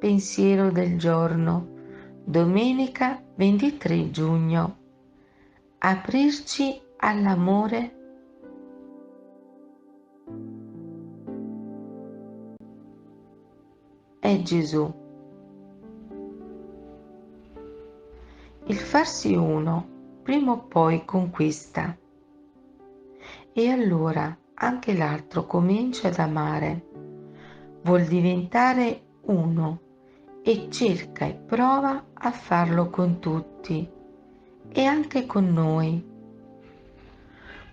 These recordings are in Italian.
pensiero del giorno, domenica 23 giugno. Aprirci all'amore. È Gesù. Il farsi uno prima o poi conquista, e allora anche l'altro comincia ad amare, vuol diventare uno e cerca e prova a farlo con tutti e anche con noi.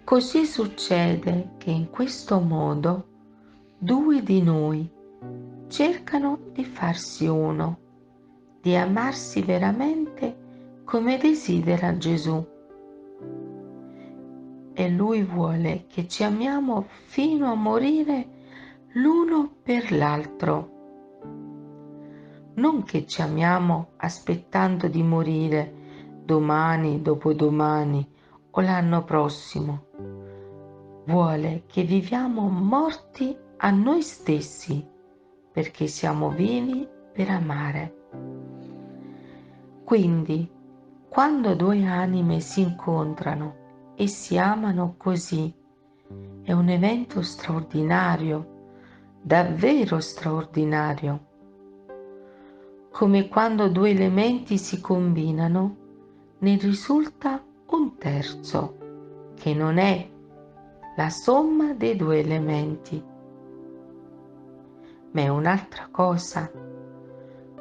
Così succede che in questo modo due di noi cercano di farsi uno, di amarsi veramente come desidera Gesù. E Lui vuole che ci amiamo fino a morire l'uno per l'altro. Non che ci amiamo aspettando di morire domani, dopodomani o l'anno prossimo. Vuole che viviamo morti a noi stessi, perché siamo vivi per amare. Quindi, quando due anime si incontrano e si amano così, è un evento straordinario, davvero straordinario. Come quando due elementi si combinano, ne risulta un terzo, che non è la somma dei due elementi, ma è un'altra cosa.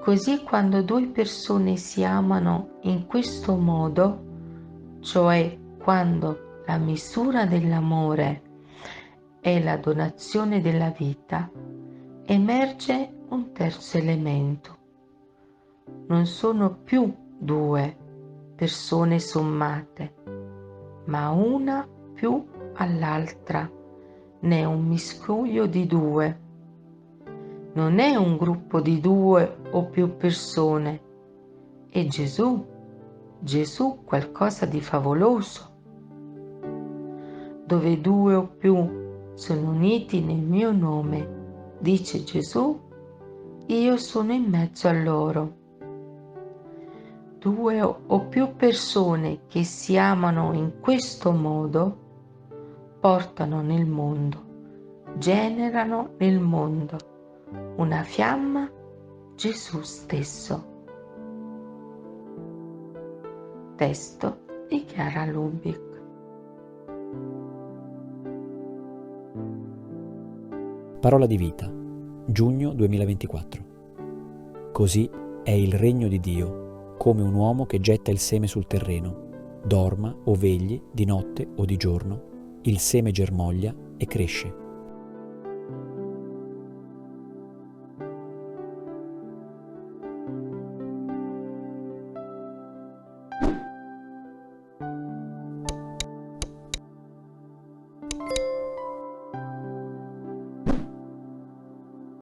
Così quando due persone si amano in questo modo, cioè quando la misura dell'amore è la donazione della vita, emerge un terzo elemento. Non sono più due persone sommate, ma una più all'altra, ne è un miscuglio di due. Non è un gruppo di due o più persone, è Gesù qualcosa di favoloso. Dove due o più sono uniti nel mio nome, dice Gesù, io sono in mezzo a loro. Due o più persone che si amano in questo modo portano nel mondo, generano nel mondo una fiamma, Gesù stesso. Testo di Chiara Lubick. Parola di vita, giugno 2024. Così è il regno di Dio, come un uomo che getta il seme sul terreno, dorma o vegli, di notte o di giorno, il seme germoglia e cresce,